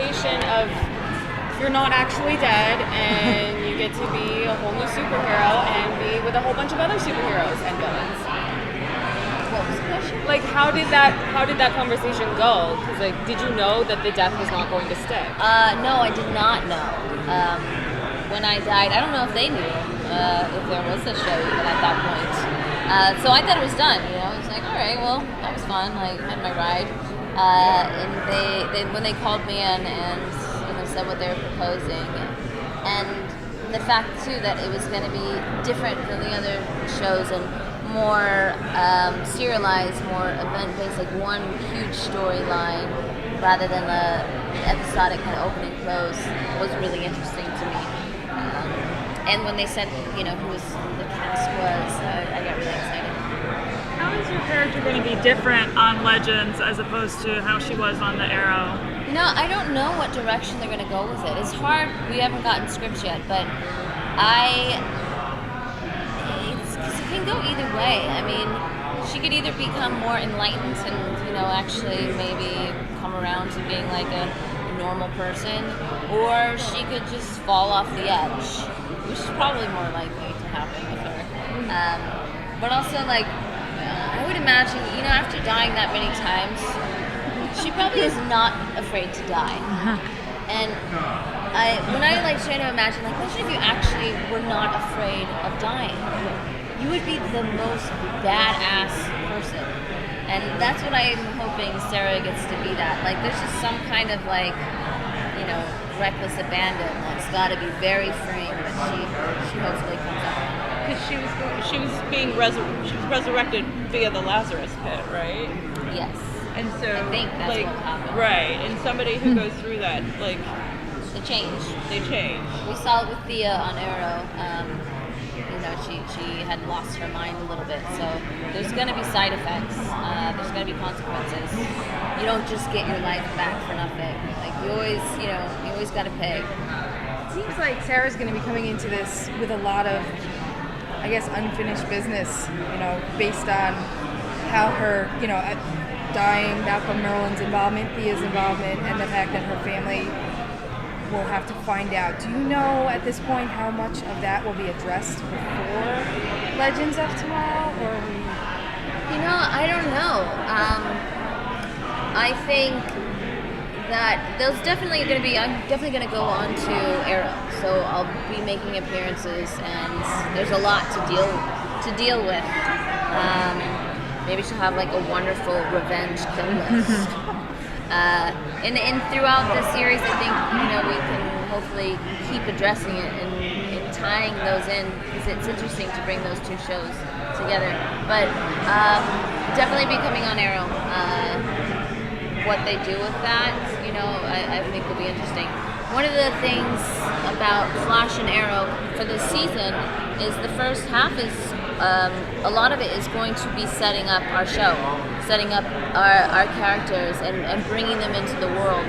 conversation of you're not actually dead and you get to be a whole new superhero and be with a whole bunch of other superheroes and villains. What was the question? Like, how did that conversation go? Because, like, did you know that the death was not going to stick? No, I did not know. When I died, I don't know if they knew if there was a show even at that point. So I thought it was done. You know, it was like, all right, well, that was fun. Like, had my ride. And they when they called me in and said what they were proposing, and the fact too that it was going to be different than the other shows and more serialized, more event-based, like one huge storyline rather than the episodic kind of opening close was really interesting to me. And when they said, who the cast was, I got really excited. How is your character going to be different on Legends as opposed to how she was on the Arrow? I don't know what direction they're going to go with it. It's hard. We haven't gotten scripts yet, but it can go either way. I mean, she could either become more enlightened and, actually maybe come around to being like a normal person, or she could just fall off the edge, which is probably more likely to happen with her. But also, I would imagine, after dying that many times, she probably is not afraid to die. And when I try to imagine, imagine if you actually were not afraid of dying. You would be the most badass person. And that's what I'm hoping Sarah gets to be that. There's just some kind of reckless abandon that's got to be very freeing, but she hopefully comes out. Because she was being resurrected via the Lazarus pit, right? Yes. And so I think that's what happened. Right. And somebody who goes through that, they change. They change. We saw it with Thea on Arrow. She had lost her mind a little bit, so there's going to be side effects. There's going to be consequences. You don't just get your life back for nothing. You always got to pay. It seems like Sarah's going to be coming into this with a lot of, unfinished business, based on how her, dying, Malcolm Merlin's involvement, Thea's involvement, and the fact that her family will have to find out. Do you know at this point how much of that will be addressed before Legends of Tomorrow, or I don't know. I think that there's definitely going to be. I'm definitely going to go on to Arrow, so I'll be making appearances, and there's a lot to deal with. Maybe she'll have a wonderful revenge kill list. And throughout the series, I think we can hopefully keep addressing it and tying those in, because it's interesting to bring those two shows together. But definitely be coming on Arrow. What they do with that, I think will be interesting. One of the things about Flash and Arrow for this season is the first half is a lot of it is going to be setting up our show, setting up our characters and bringing them into the world.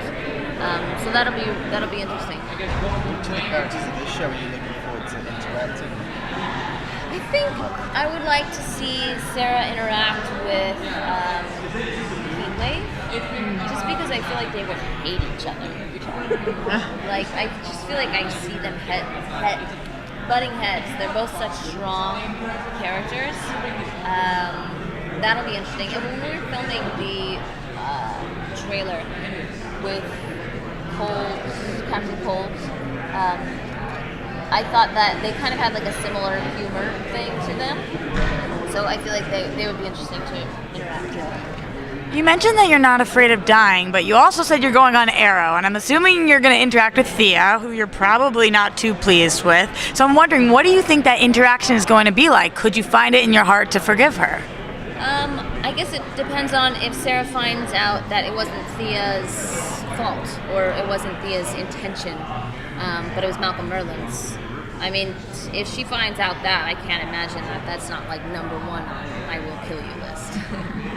So that'll be interesting. Which of the characters in this show are you looking forward to interacting? I think I would like to see Sarah interact with Heatwave, just because I feel like they would hate each other. I just feel like I see them butting heads. They're both such strong characters. That'll be interesting. And when we were filming the trailer with Captain Cold, I thought that they kind of had a similar humor thing to them. So I feel like they would be interesting to interact with. You mentioned that you're not afraid of dying, but you also said you're going on Arrow, and I'm assuming you're going to interact with Thea, who you're probably not too pleased with. So I'm wondering, what do you think that interaction is going to be like? Could you find it in your heart to forgive her? I guess it depends on if Sarah finds out that it wasn't Thea's fault, or it wasn't Thea's intention, but it was Malcolm Merlin's. I mean, if she finds out that, I can't imagine that that's not number one on I will kill you list.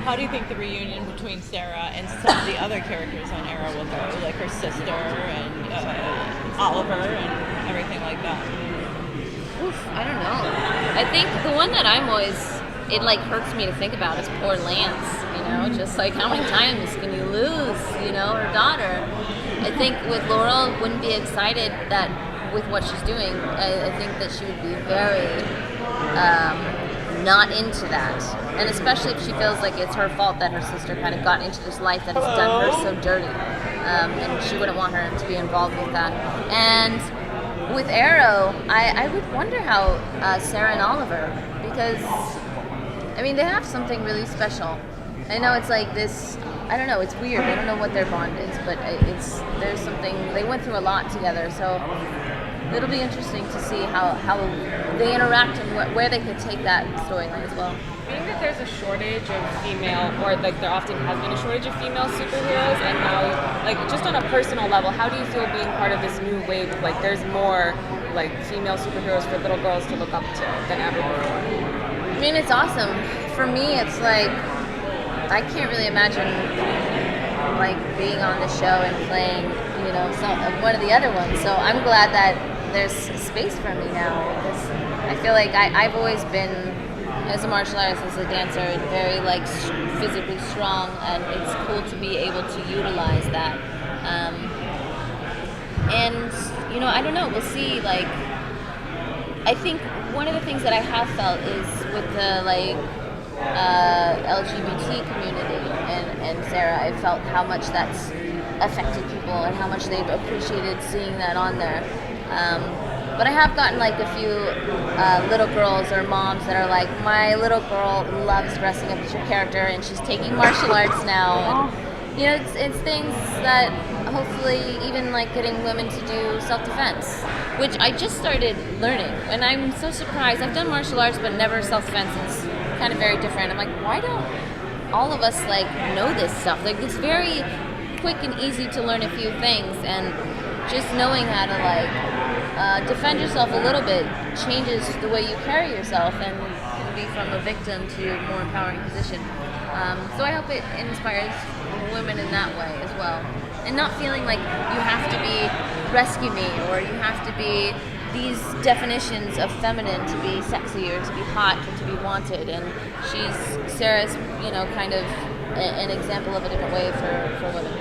How do you think the reunion between Sarah and some of the other characters on Arrow will go? Like her sister and Oliver and everything like that? Oof, I don't know. I think the one that I'm always, it hurts me to think about is poor Lance, just how many times can you lose, her daughter? I think with Laurel, wouldn't be excited that with what she's doing. I think that she would be very not into that, and especially if she feels like it's her fault that her sister kind of got into this life that has done her so dirty, and she wouldn't want her to be involved with that. And with Arrow, I would wonder how Sarah and Oliver, because I mean they have something really special. I know it's like this. I don't know. It's weird. I don't know what their bond is, but there's something. They went through a lot together, so it'll be interesting to see how they interact and where they could take that storyline as well. Being that there's a shortage of female, or like there often has been a shortage of female superheroes, and now, like just on a personal level, how do you feel being part of this new wave? Like there's more like female superheroes for little girls to look up to than ever before. I mean, it's awesome. For me, it's like I can't really imagine like being on the show and playing, you know, one of the other ones. So I'm glad that there's space for me now, because I feel like I've always been, as a martial artist, as a dancer, very like physically strong, and it's cool to be able to utilize that. And you know, I don't know. We'll see. Like, I think one of the things that I have felt is with the like LGBT community and Sarah, I felt how much that's affected people and how much they've appreciated seeing that on there. But I have gotten like a few little girls or moms that are like, my little girl loves dressing up as your character and she's taking martial arts now. And, you know, it's things that hopefully even like getting women to do self-defense, which I just started learning. And I'm so surprised. I've done martial arts but never self-defense. It's kind of very different. I'm like, why don't all of us like know this stuff? Like it's very quick and easy to learn a few things, and just knowing how to like defend yourself a little bit changes the way you carry yourself and can be from a victim to a more empowering position. So I hope it inspires women in that way as well, and not feeling like you have to be rescue me or you have to be these definitions of feminine to be sexy or to be hot or to be wanted. And Sarah's, you know, kind of an example of a different way for women.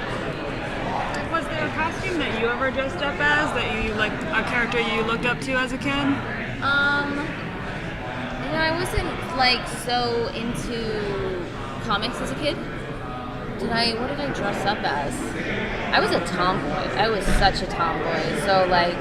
Was there a costume that you ever dressed up as, that you like, a character you looked up to as a kid? You know, I wasn't like so into comics as a kid. What did I dress up as? I was a tomboy. I was such a tomboy. So like,